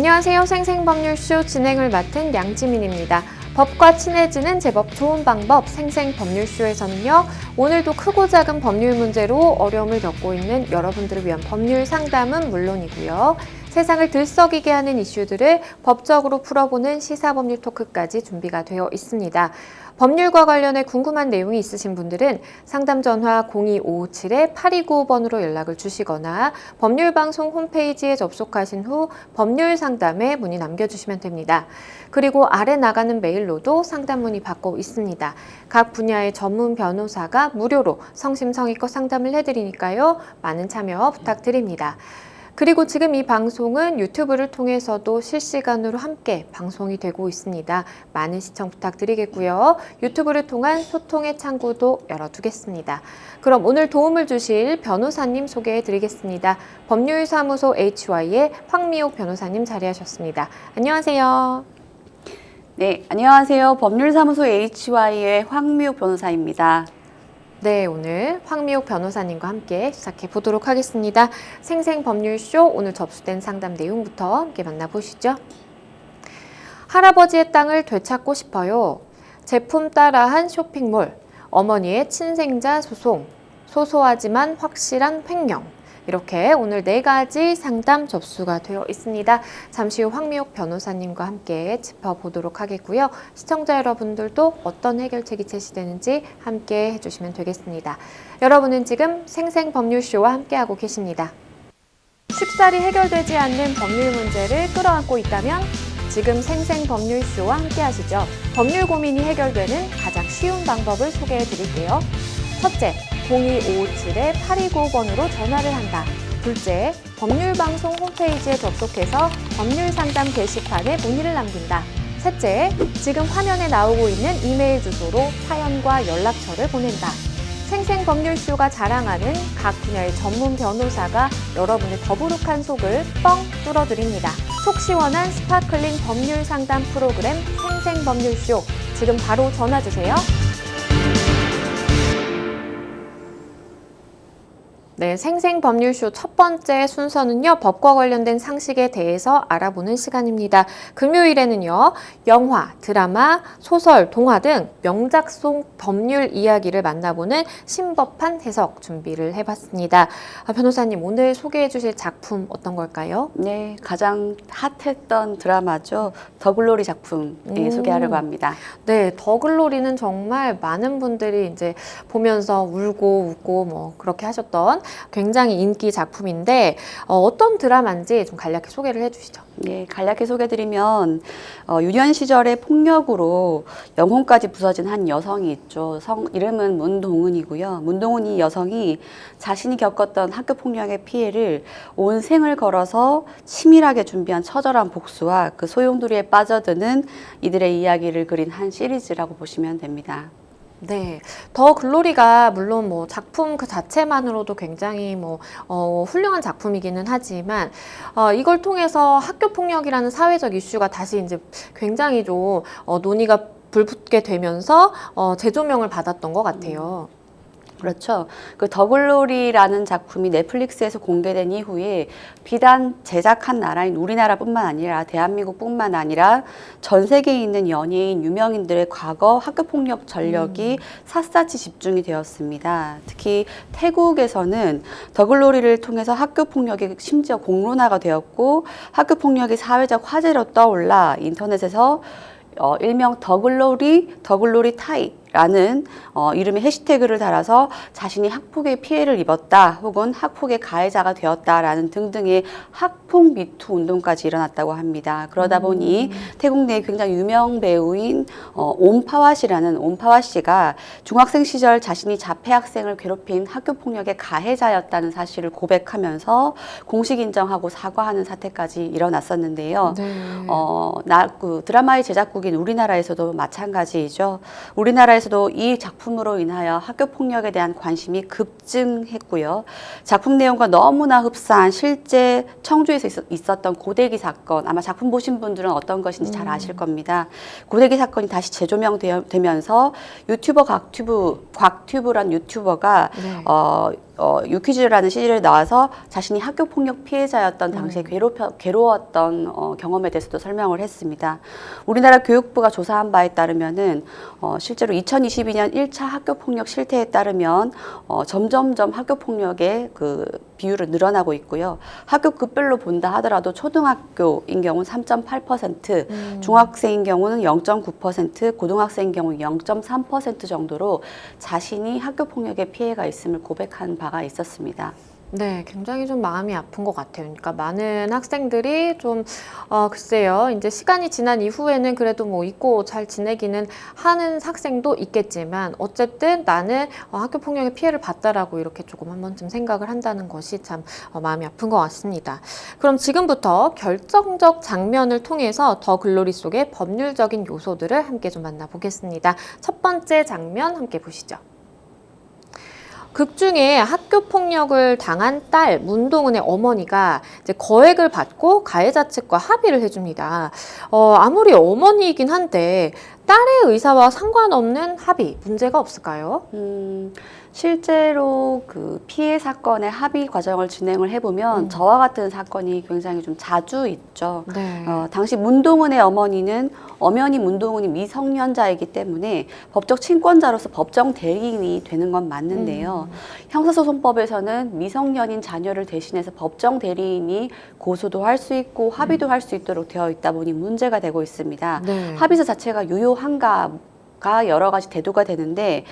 안녕하세요. 생생법률쇼 진행을 맡은 양지민입니다. 법과 친해지는 제법 좋은 방법 생생법률쇼에서는요. 오늘도 크고 작은 법률 문제로 어려움을 겪고 있는 여러분들을 위한 법률 상담은 물론이고요. 세상을 들썩이게 하는 이슈들을 법적으로 풀어보는 시사법률 토크까지 준비가 되어 있습니다. 법률과 관련해 궁금한 내용이 있으신 분들은 상담 전화 02557-8295번으로 연락을 주시거나 법률방송 홈페이지에 접속하신 후 법률상담에 문의 남겨주시면 됩니다. 그리고 아래 나가는 메일로도 상담 문의 받고 있습니다. 각 분야의 전문 변호사가 무료로 성심성의껏 상담을 해드리니까요. 많은 참여 부탁드립니다. 그리고 지금 이 방송은 유튜브를 통해서도 실시간으로 함께 방송이 되고 있습니다. 많은 시청 부탁드리겠고요. 유튜브를 통한 소통의 창구도 열어두겠습니다. 그럼 오늘 도움을 주실 변호사님 소개해 드리겠습니다. 법률사무소 HY의 황미옥 변호사님 자리하셨습니다. 안녕하세요. 네, 안녕하세요. 법률사무소 HY의 황미옥 변호사입니다. 네, 오늘 황미옥 변호사님과 함께 시작해 보도록 하겠습니다. 생생법률쇼 오늘 접수된 상담 내용부터 함께 만나보시죠. 할아버지의 땅을 되찾고 싶어요. 제품 따라한 쇼핑몰, 어머니의 친생자 소송, 소소하지만 확실한 횡령. 이렇게 오늘 4가지 상담 접수가 되어 있습니다. 잠시 후 황미옥 변호사님과 함께 짚어보도록 하겠고요. 시청자 여러분들도 어떤 해결책이 제시되는지 함께 해주시면 되겠습니다. 여러분은 지금 생생법률쇼와 함께하고 계십니다. 쉽사리 해결되지 않는 법률 문제를 끌어안고 있다면 지금 생생법률쇼와 함께하시죠. 법률 고민이 해결되는 가장 쉬운 방법을 소개해 드릴게요. 첫째, 02557-8295번으로 전화를 한다. 둘째, 법률방송 홈페이지에 접속해서 법률상담 게시판에 문의를 남긴다. 셋째, 지금 화면에 나오고 있는 이메일 주소로 사연과 연락처를 보낸다. 생생법률쇼가 자랑하는 각 분야의 전문 변호사가 여러분의 더부룩한 속을 뻥 뚫어드립니다. 속 시원한 스파클링 법률상담 프로그램 생생법률쇼. 지금 바로 전화주세요. 네, 생생법률쇼 첫 번째 순서는요. 법과 관련된 상식에 대해서 알아보는 시간입니다. 금요일에는요. 영화, 드라마, 소설, 동화 등 명작 속 법률 이야기를 만나보는 신법한 해석 준비를 해봤습니다. 변호사님, 오늘 소개해 주실 작품 어떤 걸까요? 네, 가장 핫했던 드라마죠. 더글로리 작품 소개하려고 합니다. 네, 더글로리는 정말 많은 분들이 이제 보면서 울고 웃고 뭐 그렇게 하셨던 굉장히 인기 작품인데 어떤 드라마인지 좀 간략히 소개를 해주시죠. 네, 간략히 소개드리면 유년 시절의 폭력으로 영혼까지 부서진 한 여성이 있죠. 이름은 문동은이고요. 문동은 이 여성이 자신이 겪었던 학교 폭력의 피해를 온 생을 걸어서 치밀하게 준비한 처절한 복수와 그 소용돌이에 빠져드는 이들의 이야기를 그린 한 시리즈라고 보시면 됩니다. 네, 더 글로리가 물론 뭐 작품 그 자체만으로도 굉장히 훌륭한 작품이기는 하지만 이걸 통해서 학교 폭력이라는 사회적 이슈가 다시 이제 굉장히 좀 논의가 불붙게 되면서 재조명을 받았던 것 같아요. 그렇죠. 그 더글로리라는 작품이 넷플릭스에서 공개된 이후에 비단 제작한 나라인 우리나라뿐만 아니라 대한민국뿐만 아니라 전 세계에 있는 연예인, 유명인들의 과거 학교폭력 전력이 샅샅이 집중이 되었습니다. 특히 태국에서는 더글로리를 통해서 학교폭력이 심지어 공론화가 되었고 학교폭력이 사회적 화제로 떠올라 인터넷에서 일명 더글로리 타이라는 이름의 해시태그를 달아서 자신이 학폭의 피해를 입었다 혹은 학폭의 가해자가 되었다라는 등등의 학폭 미투 운동까지 일어났다고 합니다. 그러다 보니 태국 내에 굉장히 유명 배우인 옴파와 씨가 중학생 시절 자신이 자폐 학생을 괴롭힌 학교폭력의 가해자였다는 사실을 고백하면서 공식 인정하고 사과하는 사태까지 일어났었는데요. 네. 그 드라마의 제작국인 우리나라에서도 마찬가지이죠. 우리나라에서도 이 작품으로 인하여 학교폭력에 대한 관심이 급증했고요. 작품 내용과 너무나 흡사한 실제 청주에서 있었던 고대기 사건, 아마 작품 보신 분들은 어떤 것인지 잘 아실 겁니다. 고대기 사건이 다시 재조명되면서 유튜버 곽튜브란 유튜버가 유퀴즈라는 시리즈에 나와서 자신이 학교 폭력 피해자였던 당시에 괴로웠던 경험에 대해서도 설명을 했습니다. 우리나라 교육부가 조사한 바에 따르면은 실제로 2022년 1차 학교 폭력 실태에 따르면 점점점 학교 폭력의 그 비율은 늘어나고 있고요. 학교 급별로 본다 하더라도 초등학교인 경우는 3.8%, 중학생인 경우는 0.9%, 고등학생인 경우는 0.3% 정도로 자신이 학교 폭력의 피해가 있음을 고백한 바가 있었습니다. 네, 굉장히 좀 마음이 아픈 것 같아요. 그러니까 많은 학생들이 좀, 글쎄요, 이제 시간이 지난 이후에는 그래도 뭐 잊고 잘 지내기는 하는 학생도 있겠지만, 어쨌든 나는 학교 폭력의 피해를 봤다라고 이렇게 조금 한 번쯤 생각을 한다는 것이 참 마음이 아픈 것 같습니다. 그럼 지금부터 결정적 장면을 통해서 더 글로리 속의 법률적인 요소들을 함께 좀 만나보겠습니다. 첫 번째 장면 함께 보시죠. 극 중에 학교 폭력을 당한 딸 문동은의 어머니가 이제 거액을 받고 가해자 측과 합의를 해줍니다. 아무리 어머니이긴 한데 딸의 의사와 상관없는 합의 문제가 없을까요? 실제로 그 피해 사건의 합의 과정을 진행을 해보면 저와 같은 사건이 굉장히 좀 자주 있죠. 네. 당시 문동은의 어머니는 엄연히 문동은이 미성년자이기 때문에 법적 친권자로서 법정 대리인이 되는 건 맞는데요. 형사소송법에서는 미성년인 자녀를 대신해서 법정 대리인이 고소도 할 수 있고 합의도 할 수 있도록 되어 있다 보니 문제가 되고 있습니다. 네. 합의서 자체가 유효한가가 여러 가지 대두가 되는데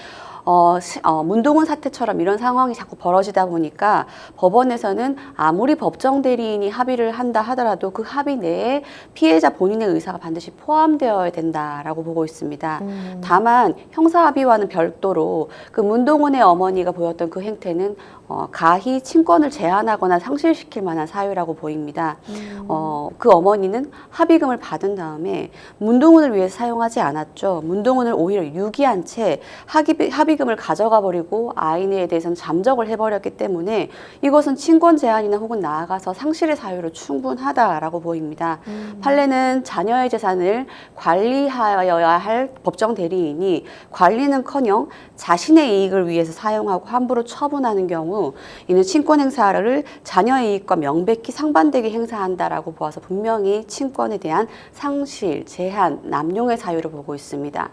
문동은 사태처럼 이런 상황이 자꾸 벌어지다 보니까 법원에서는 아무리 법정 대리인이 합의를 한다 하더라도 그 합의 내에 피해자 본인의 의사가 반드시 포함되어야 된다라고 보고 있습니다. 다만 형사 합의와는 별도로 그 문동은의 어머니가 보였던 그 행태는 가히 친권을 제한하거나 상실시킬 만한 사유라고 보입니다. 그 어머니는 합의금을 받은 다음에 문동은을 위해서 사용하지 않았죠. 문동은을 오히려 유기한 채 합의금을 가져가 버리고 아이에 대해서는 잠적을 해버렸기 때문에 이것은 친권 제한이나 혹은 나아가서 상실의 사유로 충분하다라고 보입니다. 판례는 자녀의 재산을 관리하여야 할 법정 대리인이 관리는커녕 자신의 이익을 위해서 사용하고 함부로 처분하는 경우 이는 친권 행사를 자녀의 이익과 명백히 상반되게 행사한다라고 보아서 분명히 친권에 대한 상실, 제한, 남용의 사유를 보고 있습니다.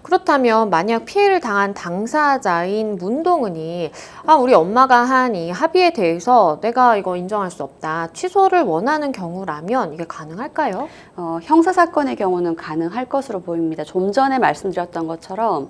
그렇다면 만약 피해를 당한 당사자인 문동은이 우리 엄마가 한 이 합의에 대해서 내가 이거 인정할 수 없다, 취소를 원하는 경우라면 이게 가능할까요? 형사사건의 경우는 가능할 것으로 보입니다. 좀 전에 말씀드렸던 것처럼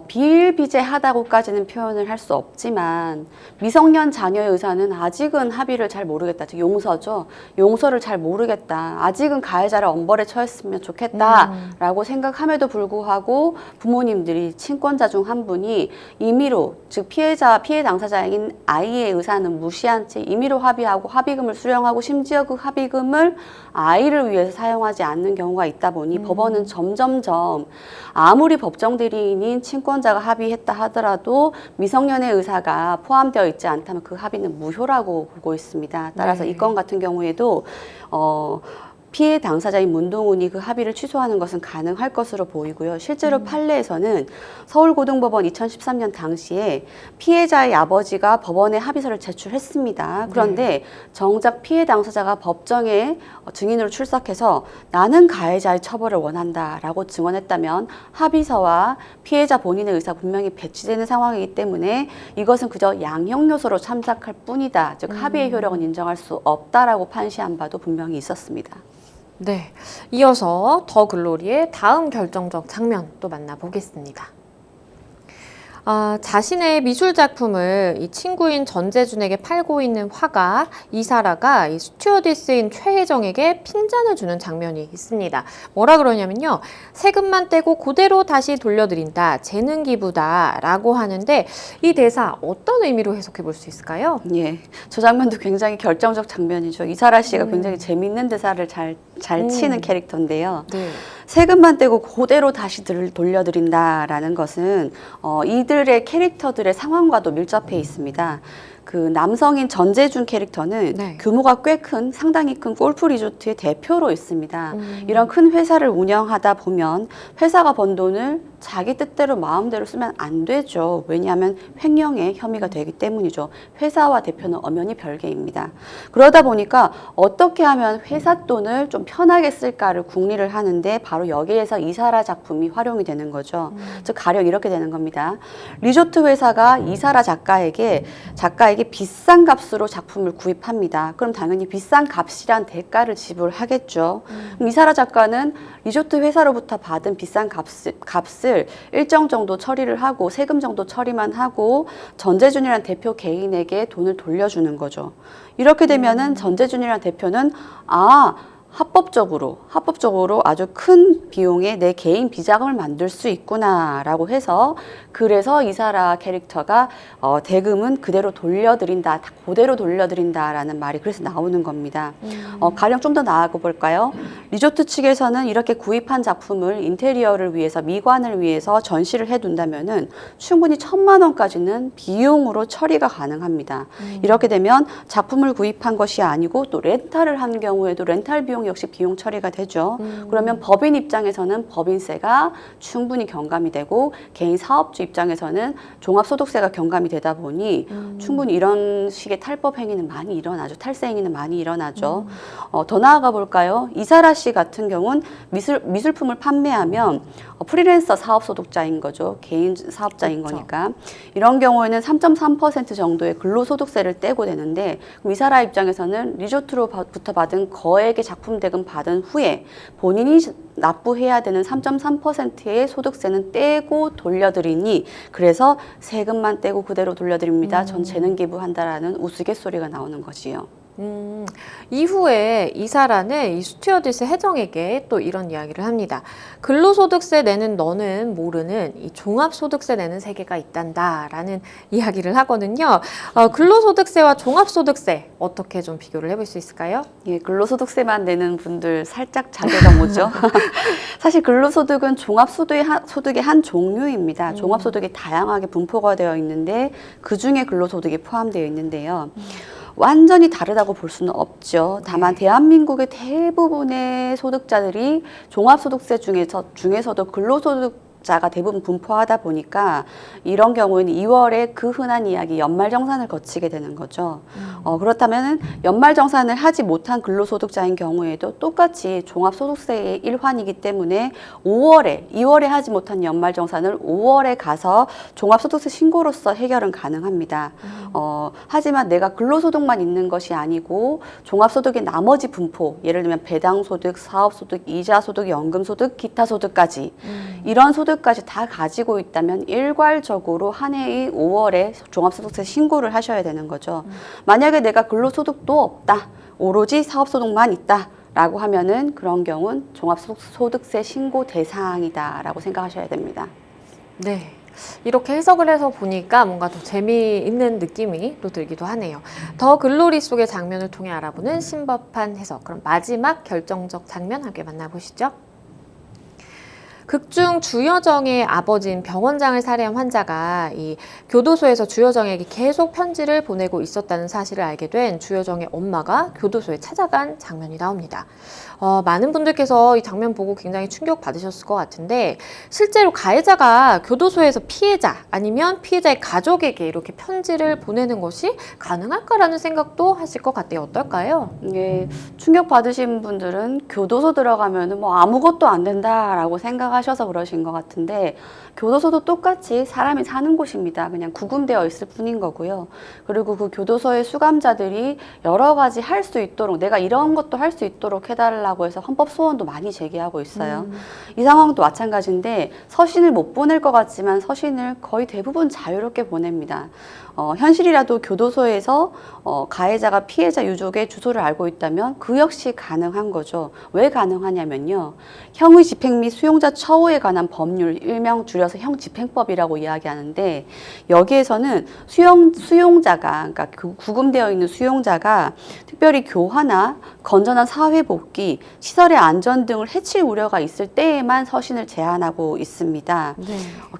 비일비재하다고까지는 표현을 할 수 없지만 미성년 자녀의 의사는 아직은 합의를 잘 모르겠다. 즉 용서죠. 용서를 잘 모르겠다. 아직은 가해자를 엄벌에 처했으면 좋겠다라고 생각함에도 불구하고 부모님들이 친권자 중 한 분이 임의로, 즉 피해 당사자인 아이의 의사는 무시한 채 임의로 합의하고 합의금을 수령하고 심지어 그 합의금을 아이를 위해서 사용하지 않는 경우가 있다 보니 법원은 점점점 아무리 법정 대리인인 친권자가 합의했다 하더라도 미성년의 의사가 포함되어 있지 않다면 그 합의는 무효라고 보고 있습니다. 따라서 이 건 같은 경우에도 피해 당사자인 문동은이 그 합의를 취소하는 것은 가능할 것으로 보이고요. 실제로 판례에서는 서울고등법원 2013년 당시에 피해자의 아버지가 법원에 합의서를 제출했습니다. 그런데 정작 피해 당사자가 법정에 증인으로 출석해서 나는 가해자의 처벌을 원한다라고 증언했다면 합의서와 피해자 본인의 의사가 분명히 배치되는 상황이기 때문에 이것은 그저 양형 요소로 참작할 뿐이다. 즉 합의의 효력은 인정할 수 없다라고 판시한 바도 분명히 있었습니다. 네, 이어서 더 글로리의 다음 결정적 장면 또 만나보겠습니다. 자신의 미술 작품을 이 친구인 전재준에게 팔고 있는 화가 이사라가 이 스튜어디스인 최혜정에게 핀잔을 주는 장면이 있습니다. 뭐라 그러냐면요, 세금만 떼고 그대로 다시 돌려드린다, 재능 기부다 라고 하는데 이 대사 어떤 의미로 해석해 볼 수 있을까요? 예, 저 장면도 굉장히 결정적 장면이죠. 이사라 씨가 굉장히 재밌는 대사를 잘 치는 캐릭터인데요. 네. 세금만 떼고 그대로 다시 돌려드린다라는 것은 이들의 캐릭터들의 상황과도 밀접해 있습니다. 그 남성인 전재준 캐릭터는 네. 규모가 꽤 큰 상당히 큰 골프 리조트의 대표로 있습니다. 이런 큰 회사를 운영하다 보면 회사가 번 돈을 자기 뜻대로 마음대로 쓰면 안 되죠. 왜냐하면 횡령의 혐의가 되기 때문이죠. 회사와 대표는 엄연히 별개입니다. 그러다 보니까 어떻게 하면 회사 돈을 좀 편하게 쓸까를 궁리를 하는데 바로 여기에서 이사라 작품이 활용이 되는 거죠. 즉 가령 이렇게 되는 겁니다. 리조트 회사가 이사라 작가에게 비싼 값으로 작품을 구입합니다. 그럼 당연히 비싼 값이란 대가를 지불하겠죠. 그럼 이사라 작가는 리조트 회사로부터 받은 비싼 값을 일정 정도 처리를 하고 세금 정도 처리만 하고 전재준이라는 대표 개인에게 돈을 돌려주는 거죠. 이렇게 되면은 전재준이라는 대표는 합법적으로 아주 큰 비용의 내 개인 비자금을 만들 수 있구나라고 해서 그래서 이사라 캐릭터가 대금은 그대로 돌려드린다라는 말이 그래서 나오는 겁니다. 가령 좀 더 나아가 볼까요? 리조트 측에서는 이렇게 구입한 작품을 인테리어를 위해서 미관을 위해서 전시를 해둔다면은 충분히 1,000만 원까지는 비용으로 처리가 가능합니다. 이렇게 되면 작품을 구입한 것이 아니고 또 렌탈을 한 경우에도 렌탈 비용 역시 비용 처리가 되죠. 그러면 법인 입장에서는 법인세가 충분히 경감이 되고 개인 사업주 입장에서는 종합소득세가 경감이 되다 보니 충분히 이런 식의 탈법 행위는 많이 일어나죠. 탈세 행위는 많이 일어나죠. 더 나아가 볼까요? 이사라 씨 같은 경우는 미술품을 판매하면 프리랜서 사업소득자인 거죠. 개인 사업자인 그렇죠. 거니까. 이런 경우에는 3.3% 정도의 근로소득세를 떼고 되는데 그럼 이사라 입장에서는 리조트로부터 받은 거액의 작품 대금 받은 후에 본인이 납부해야 되는 3.3%의 소득세는 떼고 돌려드리니 그래서 세금만 떼고 그대로 돌려드립니다. 전 재능 기부한다라는 우스갯소리가 나오는 거지요. 이후에 이사라는 이 스튜어디스 혜정에게 또 이런 이야기를 합니다. 근로소득세 내는 너는 모르는 이 종합소득세 내는 세계가 있단다라는 이야기를 하거든요. 근로소득세와 종합소득세 어떻게 좀 비교를 해볼 수 있을까요? 예, 근로소득세만 내는 분들 살짝 자괴감 오죠. 사실 근로소득은 종합소득의 한 종류입니다. 종합소득이 다양하게 분포가 되어 있는데 그중에 근로소득이 포함되어 있는데요. 완전히 다르다고 볼 수는 없죠. 다만 대한민국의 대부분의 소득자들이 종합소득세 중에서도 근로소득자가 대부분 분포하다 보니까 이런 경우에는 2월에 그 흔한 이야기 연말정산을 거치게 되는 거죠. 그렇다면 연말정산을 하지 못한 근로소득자인 경우에도 똑같이 종합소득세의 일환이기 때문에 2월에 하지 못한 연말정산을 5월에 가서 종합소득세 신고로서 해결은 가능합니다. 하지만 내가 근로소득만 있는 것이 아니고 종합소득의 나머지 분포, 예를 들면 배당소득, 사업소득, 이자소득, 연금소득, 기타소득까지 이런 소득까지 다 가지고 있다면 일괄적으로 한 해의 5월에 종합소득세 신고를 하셔야 되는 거죠. 만약에 내가 근로소득도 없다, 오로지 사업소득만 있다 라고 하면은 그런 경우는 종합소득세 신고 대상이다라고 생각하셔야 됩니다. 네. 이렇게 해석을 해서 보니까 뭔가 더 재미있는 느낌이 또 들기도 하네요. 더 글로리 속의 장면을 통해 알아보는 신법한 해석. 그럼 마지막 결정적 장면 함께 만나보시죠. 극중 주여정의 아버지인 병원장을 살해한 환자가 이 교도소에서 주여정에게 계속 편지를 보내고 있었다는 사실을 알게 된 주여정의 엄마가 교도소에 찾아간 장면이 나옵니다. 많은 분들께서 이 장면 보고 굉장히 충격 받으셨을 것 같은데 실제로 가해자가 교도소에서 피해자 아니면 피해자의 가족에게 이렇게 편지를 보내는 것이 가능할까라는 생각도 하실 것 같아요. 어떨까요? 예, 충격 받으신 분들은 교도소 들어가면 뭐 아무것도 안 된다라고 생각하셔서 그러신 것 같은데 교도소도 똑같이 사람이 사는 곳입니다. 그냥 구금되어 있을 뿐인 거고요. 그리고 그 교도소의 수감자들이 여러 가지 할 수 있도록 내가 이런 것도 할 수 있도록 해달라고 해서 헌법 소원도 많이 제기하고 있어요. 이 상황도 마찬가지인데 서신을 못 보낼 것 같지만 서신을 거의 대부분 자유롭게 보냅니다. 현실이라도 교도소에서 가해자가 피해자 유족의 주소를 알고 있다면 그 역시 가능한 거죠. 왜 가능하냐면요. 형의 집행 및 수용자 처우에 관한 법률, 일명 줄여서 줄여서 형집행법이라고 이야기하는데 여기에서는 수용자가 그러니까 구금되어 있는 수용자가 특별히 교화나 건전한 사회 복귀, 시설의 안전 등을 해칠 우려가 있을 때에만 서신을 제한하고 있습니다. 네.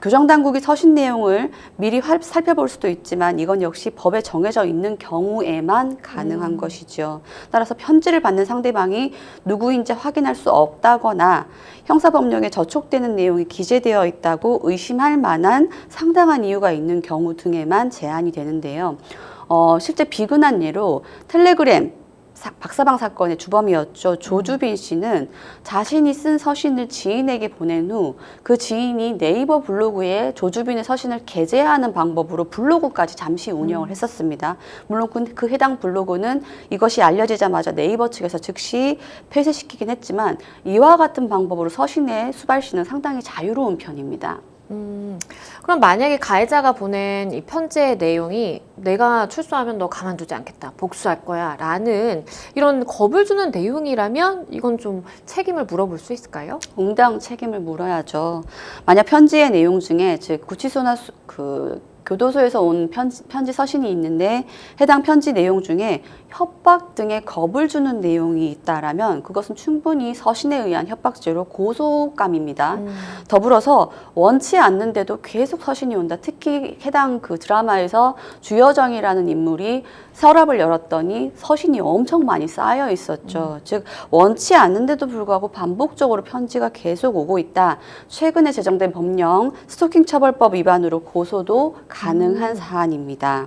교정 당국이 서신 내용을 미리 살펴볼 수도 있지만 이건 역시 법에 정해져 있는 경우에만 가능한 것이죠. 따라서 편지를 받는 상대방이 누구인지 확인할 수 없다거나 형사법령에 저촉되는 내용이 기재되어 있다고 의심할 만한 상당한 이유가 있는 경우 등에만 제한이 되는데요. 실제 비근한 예로 텔레그램 박사방 사건의 주범이었죠. 조주빈 씨는 자신이 쓴 서신을 지인에게 보낸 후 그 지인이 네이버 블로그에 조주빈의 서신을 게재하는 방법으로 블로그까지 잠시 운영을 했었습니다. 물론 그 해당 블로그는 이것이 알려지자마자 네이버 측에서 즉시 폐쇄시키긴 했지만 이와 같은 방법으로 서신의 수발시는 상당히 자유로운 편입니다. 그럼 만약에 가해자가 보낸 이 편지의 내용이 내가 출소하면 너 가만두지 않겠다, 복수할 거야 라는 이런 겁을 주는 내용이라면 이건 좀 책임을 물어볼 수 있을까요? 응당 책임을 물어야죠. 만약 편지의 내용 중에 즉 구치소나 교도소에서 온 편지 서신이 있는데 해당 편지 내용 중에 협박 등의 겁을 주는 내용이 있다라면 그것은 충분히 서신에 의한 협박죄로 고소감입니다. 더불어서 원치 않는데도 계속 서신이 온다. 특히 해당 그 드라마에서 주여정이라는 인물이 서랍을 열었더니 서신이 엄청 많이 쌓여 있었죠. 즉 원치 않는데도 불구하고 반복적으로 편지가 계속 오고 있다. 최근에 제정된 법령 스토킹 처벌법 위반으로 고소도 가능한 사안입니다.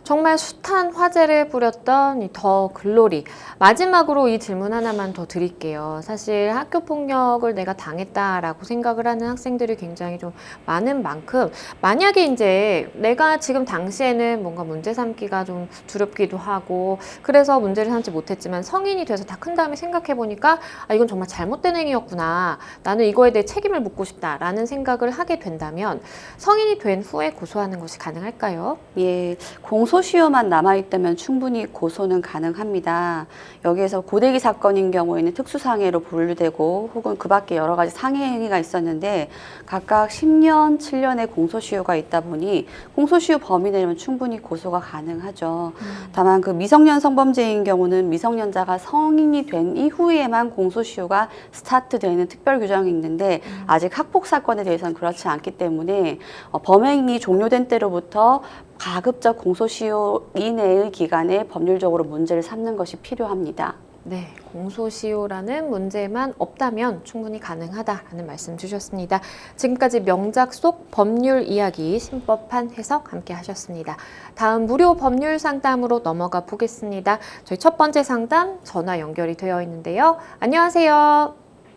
정말 숱한 화제를 뿌렸던 이 더 글로리. 마지막으로 이 질문 하나만 더 드릴게요. 사실 학교 폭력을 내가 당했다라고 생각을 하는 학생들이 굉장히 좀 많은 만큼 만약에 이제 내가 지금 당시에는 뭔가 문제 삼기가 좀 두렵기도 하고 그래서 문제를 삼지 못했지만 성인이 돼서 다 큰 다음에 생각해 보니까 아, 이건 정말 잘못된 행위였구나. 나는 이거에 대해 책임을 묻고 싶다라는 생각을 하게 된다면 성인이 된 후에 고소하는 것이 가능할까요? 예, 공소시효만 남아있다면 충분히 고소는 가능합니다. 여기에서 고대기 사건인 경우에는 특수상해로 분류되고 혹은 그 밖에 여러 가지 상해 행위가 있었는데 각각 10년, 7년의 공소시효가 있다 보니 공소시효 범위 내면 충분히 고소가 가능하죠. 다만 그 미성년 성범죄인 경우는 미성년자가 성인이 된 이후에만 공소시효가 스타트되는 특별 규정이 있는데 아직 학폭 사건에 대해서는 그렇지 않기 때문에 범행이 종료된 때로부터 가급적 공소시효 이내의 기간에 법률적으로 문제를 삼는 것이 필요합니다. 네, 공소시효라는 문제만 없다면 충분히 가능하다라는 말씀 주셨습니다. 지금까지 명작 속 법률 이야기 신법한 해석 함께 하셨습니다. 다음 무료 법률 상담으로 넘어가 보겠습니다. 저희 첫 번째 상담 전화 연결이 되어 있는데요. 안녕하세요.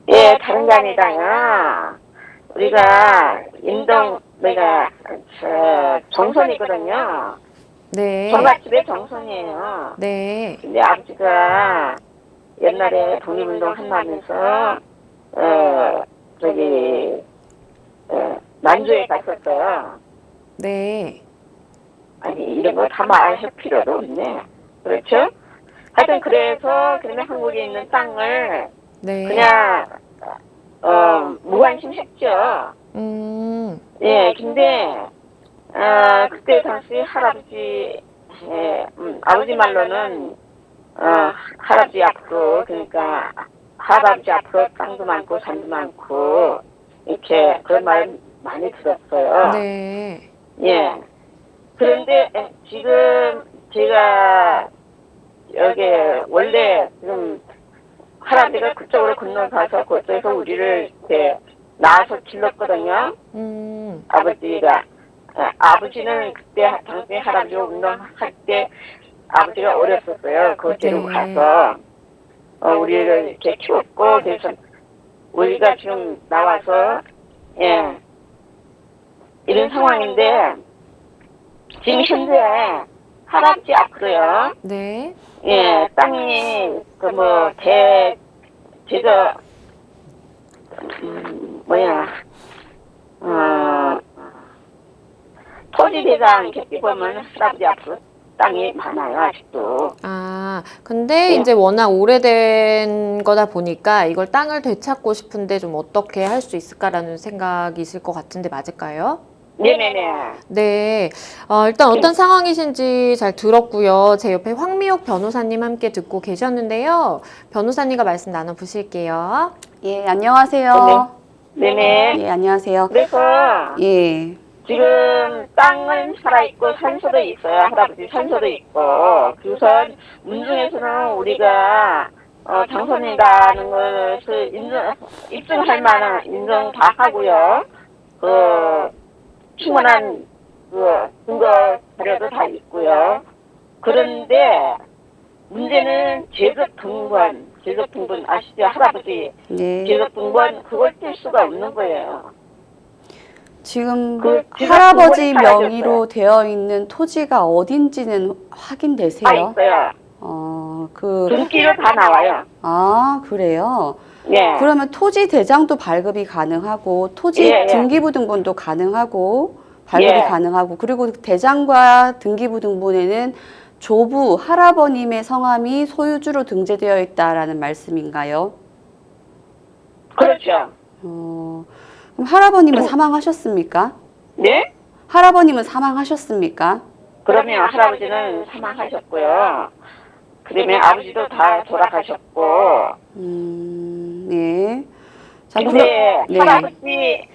예, 다른 게 아니라요. 우리가 내가 정선이거든요. 네. 정갓집의 정선이에요. 네. 근데 아버지가 옛날에 독립운동 한다면서 만주에 갔었어요. 네. 아니 이런 거 다 말할 필요도 없네. 그렇죠? 하여튼 그러면 한국에 있는 땅을 네. 그냥 무관심했죠. 예, 근데 그때 당시 아버지 말로는 할아버지 앞으로 그러니까 할아버지 앞으로 땅도 많고 산도 많고 이렇게 그런 말 많이 들었어요. 네. 예. 그런데 지금 제가 여기 원래 지금 할아버지가 그쪽으로 건너가서 그쪽에서 우리를 이렇게 낳아서 길렀거든요. 아버지는 그때 당시 할아버지가 운동할 때 아버지가 어렸었어요. 그 데리고 가서 우리를 이렇게 키웠고 그래서 우리가 지금 나와서 예 이런 상황인데 지금 현재 할아버지 앞으로요. 네. 예 땅이 제가 토지대장 개띠 보면 할아버지 앞으로 땅이 많아요, 아직도. 아, 근데 네. 이제 워낙 오래된 거다 보니까 이걸 땅을 되찾고 싶은데 좀 어떻게 할 수 있을까라는 생각이 있을 것 같은데 맞을까요? 네네네. 네, 일단 어떤 상황이신지 잘 들었고요. 제 옆에 황미옥 변호사님 함께 듣고 계셨는데요. 변호사님과 말씀 나눠보실게요. 예, 안녕하세요. 네네. 예, 안녕하세요. 그래서 예, 지금 땅은 살아있고 산소도 있어요. 할아버지 산소도 있고. 그래서 문중에서는 우리가 당선이라는 것을 입증할 만한 인정 다 하고요. 그 충분한 그 증거 자료도 다 있고요. 그런데 문제는 제적등본 아시죠? 할아버지 네. 제적등본 그걸 뗄 수가 없는 거예요. 지금 그 할아버지 제가 그거를 명의로 되어 있는 토지가 어딘지는 다 확인되세요? 있어요. 등기로 다 나와요. 그래요? 예. 그러면 토지 대장도 발급이 가능하고 토지 예, 예. 등기부등본도 가능하고 발급이 예. 가능하고 그리고 대장과 등기부등본에는 조부 할아버님의 성함이 소유주로 등재되어 있다라는 말씀인가요? 그렇죠. 그럼 할아버님은 사망하셨습니까? 네? 할아버님은 사망하셨습니까? 그러면 할아버지는 사망하셨고요. 그러면 아버지도 다 돌아가셨고. 네. 자, 근데 네. 할아버지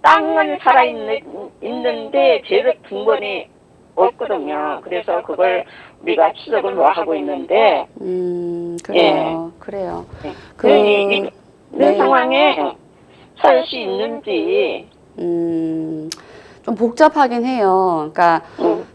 땅은 있는데 제적 등본이 없거든요. 그래서 그걸 우리가 추적을 못 하고 있는데. 그래요. 그래요. 네. 그, 이런 상황에 살 수 있는지. 좀 복잡하긴 해요. 그러니까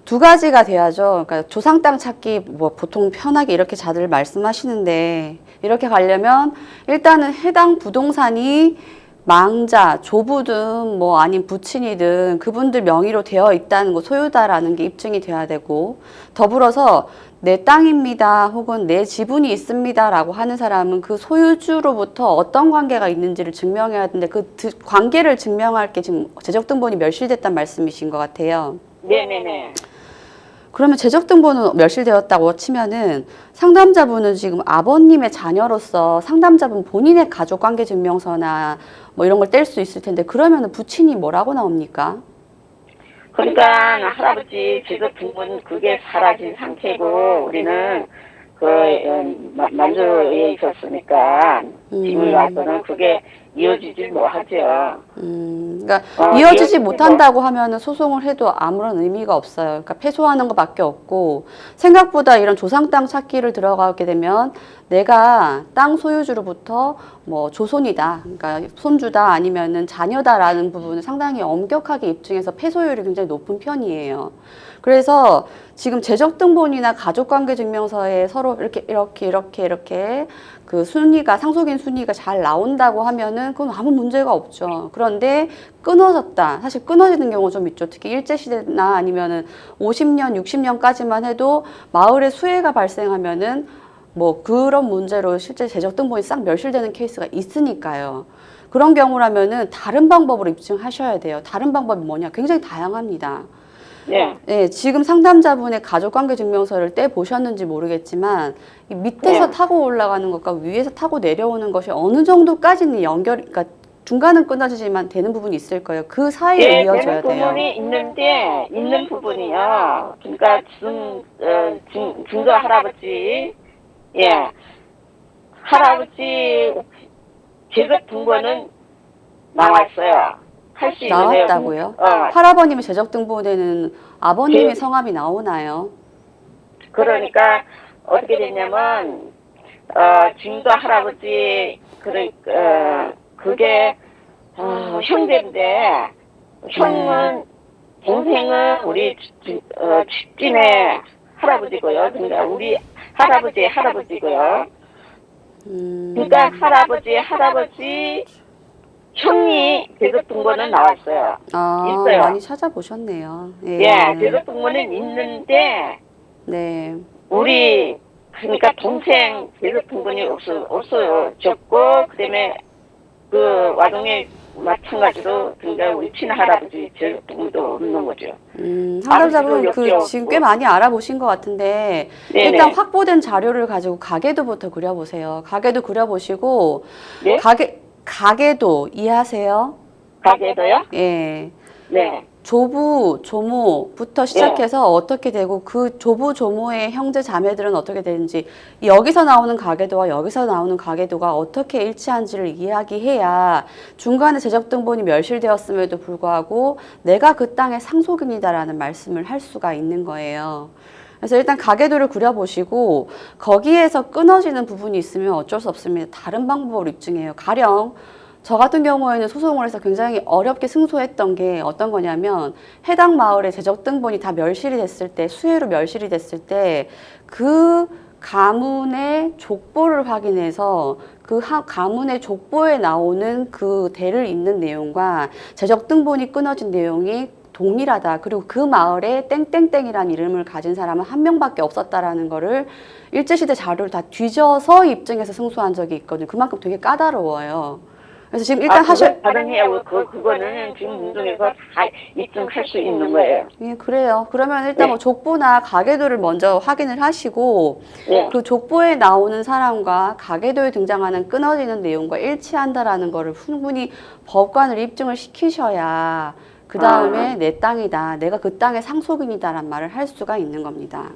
두 가지가 돼야죠. 그러니까 조상 땅 찾기 뭐 보통 편하게 이렇게 다들 말씀하시는데 이렇게 가려면 일단은 해당 부동산이 망자, 조부든 뭐 아닌 부친이든 그분들 명의로 되어 있다는 거 소유다라는 게 입증이 돼야 되고 더불어서 내 땅입니다 혹은 내 지분이 있습니다라고 하는 사람은 그 소유주로부터 어떤 관계가 있는지를 증명해야 되는데 그 관계를 증명할 게 지금 제적등본이 멸실됐단 말씀이신 것 같아요. 네네네. 그러면 제적등본은 멸실되었다고 치면은 상담자분은 지금 아버님의 자녀로서 상담자분 본인의 가족관계증명서나 뭐 이런 걸 뗄 수 있을 텐데 그러면은 부친이 뭐라고 나옵니까? 그러니까 할아버지 제적등본 그게 사라진 상태고 우리는 그 만주에 있었으니까 지금 와서는 그게 이어지지 못하죠. 그러니까 이어지지 이어지지 못한다고 하면은 소송을 해도 아무런 의미가 없어요. 그러니까 패소하는 것밖에 없고 생각보다 이런 조상 땅 찾기를 들어가게 되면 내가 땅 소유주로부터 뭐 조손이다, 그러니까 손주다 아니면은 자녀다라는 부분을 상당히 엄격하게 입증해서 패소율이 굉장히 높은 편이에요. 그래서 지금 제적등본이나 가족관계증명서에 서로 이렇게 그 순위가 상속인 순위가 잘 나온다고 하면은 그건 아무 문제가 없죠. 그런데 끊어졌다. 사실 끊어지는 경우 좀 있죠. 특히 일제시대나 아니면은 50년, 60년까지만 해도 마을에 수해가 발생하면은 뭐 그런 문제로 실제 제적등본이 싹 멸실되는 케이스가 있으니까요. 그런 경우라면은 다른 방법으로 입증하셔야 돼요. 다른 방법이 뭐냐? 굉장히 다양합니다. 네. 네, 지금 상담자분의 가족관계증명서를 떼 보셨는지 모르겠지만 이 밑에서 네. 타고 올라가는 것과 위에서 타고 내려오는 것이 어느 정도까지는 그러니까 중간은 끊어지지만 되는 부분이 있을 거예요. 그 사이에 예, 이어져야 되는 돼요. 부분이 있는 부분이요. 그러니까 증거 할아버지, 예, 할아버지 제적등본은 나왔어요. 할 수 있는 나왔다고요? 할아버님의 제적등본에는 아버님의 성함이 나오나요? 그러니까 어떻게 됐냐면 증거 할아버지 그게 형제인데 형은 동생은 우리 집진의 할아버지고요. 그러니까 우리 할아버지고요. 그러니까 할아버지 형이 제적등본은 나왔어요. 있어요. 많이 찾아보셨네요. 예, 제적등본은 있는데 네. 우리 그러니까 동생 제적등본이 없어졌고 그다음에 그 와중에 마찬가지로 그러니까 우리 친할아버지 제주도도 없는 거죠. 상담자분 아버지도 지금 없고. 꽤 많이 알아보신 것 같은데 네네. 일단 확보된 자료를 가지고 가계도부터 그려보세요. 가계도 그려보시고 네? 가계도 이해하세요? 가게도요? 예. 네. 조부, 조모부터 시작해서 어떻게 되고 그 조부, 조모의 형제 자매들은 어떻게 되는지 여기서 나오는 가계도와 여기서 나오는 가계도가 어떻게 일치한지를 이야기해야 중간에 재적등본이 멸실되었음에도 불구하고 내가 그 땅의 상속인이다라는 말씀을 할 수가 있는 거예요. 그래서 일단 가계도를 그려보시고 거기에서 끊어지는 부분이 있으면 어쩔 수 없습니다. 다른 방법으로 입증해요. 가령 저 같은 경우에는 소송을 해서 굉장히 어렵게 승소했던 게 어떤 거냐면 해당 마을의 재적등본이 다 멸실이 됐을 때, 수해로 멸실이 됐을 때 그 가문의 족보를 확인해서 그 가문의 족보에 나오는 그 대를 잇는 내용과 재적등본이 끊어진 내용이 동일하다. 그리고 그 마을에 땡땡땡이라는 이름을 가진 사람은 한 명밖에 없었다라는 거를 일제시대 자료를 다 뒤져서 입증해서 승소한 적이 있거든요. 그만큼 되게 까다로워요. 그래서 지금 일단 다른이하고 그거는 지금 운동에서 다 입증할 수 있는 거예요. 예, 그래요. 그러면 일단 뭐 족보나 가계도를 먼저 확인을 하시고 네. 그 족보에 나오는 사람과 가계도에 등장하는 끊어지는 내용과 일치한다라는 거를 충분히 법관을 입증을 시키셔야 그 다음에 내 땅이다. 내가 그 땅의 상속인이다라는 말을 할 수가 있는 겁니다.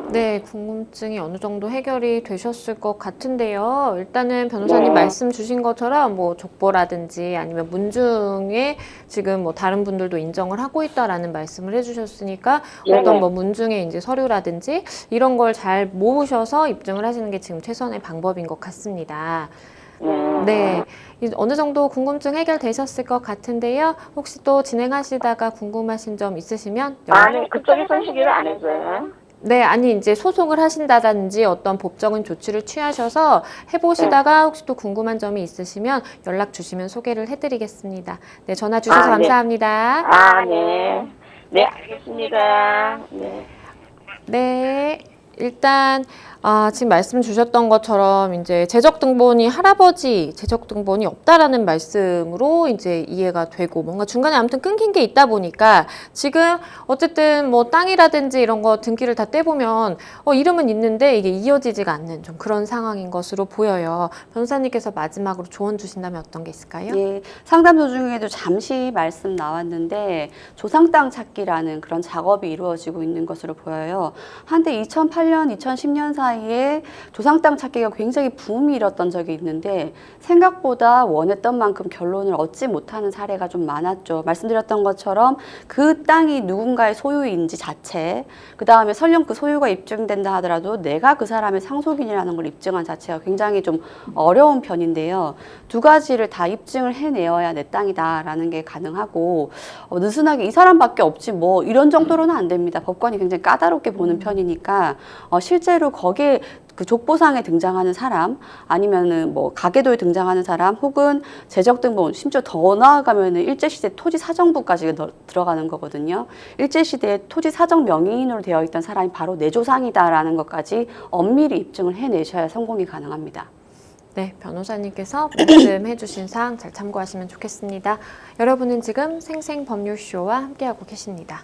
네, 궁금증이 어느 정도 해결이 되셨을 것 같은데요. 일단은 변호사님 말씀 주신 것처럼 뭐 족보라든지 아니면 문중에 지금 뭐 다른 분들도 인정을 하고 있다라는 말씀을 해주셨으니까 어떤 뭐 문중의 이제 서류라든지 이런 걸 잘 모으셔서 입증을 하시는 게 지금 최선의 방법인 것 같습니다. 네, 어느 정도 궁금증 해결되셨을 것 같은데요. 혹시 또 진행하시다가 궁금하신 점 있으시면 아니, 그쪽에서 시기를 안 해줘요. 네, 아니 이제 소송을 하신다든지 어떤 법적인 조치를 취하셔서 해보시다가 혹시 또 궁금한 점이 있으시면 연락 주시면 소개를 해드리겠습니다. 네, 전화 주셔서 네. 감사합니다. 네. 네, 알겠습니다. 네. 네, 일단 지금 말씀 주셨던 것처럼 이제 재적등본이 할아버지 재적등본이 없다라는 말씀으로 이제 이해가 되고 뭔가 중간에 아무튼 끊긴 게 있다 보니까 지금 어쨌든 뭐 땅이라든지 이런 거 등기를 다 떼보면 이름은 있는데 이게 이어지지가 않는 좀 그런 상황인 것으로 보여요. 변호사님께서 마지막으로 조언 주신다면 어떤 게 있을까요? 예, 상담 도중에도 잠시 말씀 나왔는데 조상 땅 찾기라는 그런 작업이 이루어지고 있는 것으로 보여요. 한때 2008년, 2010년 사이에 조상 땅 찾기가 굉장히 붐이 일었던 적이 있는데 생각보다 원했던 만큼 결론을 얻지 못하는 사례가 좀 많았죠. 말씀드렸던 것처럼 그 땅이 누군가의 소유인지 자체, 그 다음에 설령 그 소유가 입증된다 하더라도 내가 그 사람의 상속인이라는 걸 입증한 자체가 굉장히 좀 어려운 편인데요. 두 가지를 다 입증을 해내어야 내 땅이다라는 게 가능하고 느슨하게 이 사람밖에 없지 뭐 이런 정도로는 안 됩니다. 법관이 굉장히 까다롭게 보는 편이니까 실제로 거기에 그 족보상에 등장하는 사람 아니면은 뭐 가계도에 등장하는 사람 혹은 재적등본 심지어 더 나아가면은 일제시대 토지사정부까지 들어가는 거거든요. 일제시대에 토지사정 명의인으로 되어 있던 사람이 바로 내 조상이다라는 것까지 엄밀히 입증을 해내셔야 성공이 가능합니다. 네, 변호사님께서 말씀해 주신 사항 잘 참고하시면 좋겠습니다. 여러분은 지금 생생법률쇼와 함께하고 계십니다.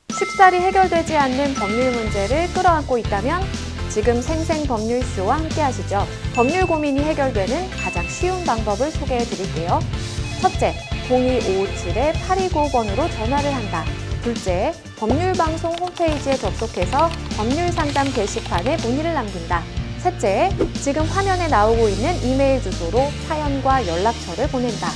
쉽사리 해결되지 않는 법률 문제를 끌어안고 있다면 지금 생생법률쇼와 함께하시죠. 법률 고민이 해결되는 가장 쉬운 방법을 소개해 드릴게요. 첫째, 02557-8295번으로 전화를 한다. 둘째, 법률방송 홈페이지에 접속해서 법률상담 게시판에 문의를 남긴다. 셋째, 지금 화면에 나오고 있는 이메일 주소로 사연과 연락처를 보낸다.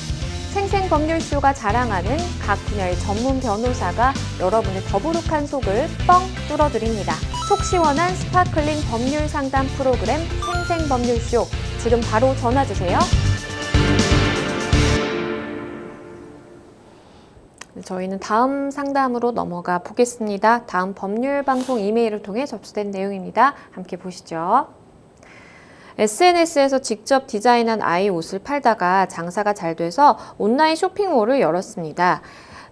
생생법률쇼가 자랑하는 각 분야의 전문 변호사가 여러분의 더부룩한 속을 뻥 뚫어드립니다. 속 시원한 스파클링 법률 상담 프로그램 생생법률쇼, 지금 바로 전화주세요. 저희는 다음 상담으로 넘어가 보겠습니다. 다음 법률방송 이메일을 통해 접수된 내용입니다. 함께 보시죠. SNS에서 직접 디자인한 아이 옷을 팔다가 장사가 잘 돼서 온라인 쇼핑몰을 열었습니다.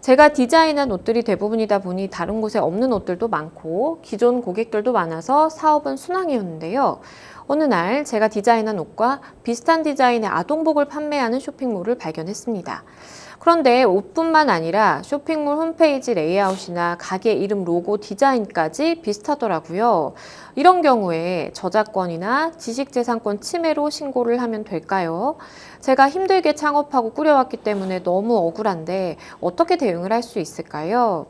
제가 디자인한 옷들이 대부분이다 보니 다른 곳에 없는 옷들도 많고 기존 고객들도 많아서 사업은 순항이었는데요. 어느 날 제가 디자인한 옷과 비슷한 디자인의 아동복을 판매하는 쇼핑몰을 발견했습니다. 그런데 옷뿐만 아니라 쇼핑몰 홈페이지 레이아웃이나 가게 이름 로고 디자인까지 비슷하더라고요. 이런 경우에 저작권이나 지식재산권 침해로 신고를 하면 될까요? 제가 힘들게 창업하고 꾸려왔기 때문에 너무 억울한데 어떻게 대응을 할 수 있을까요?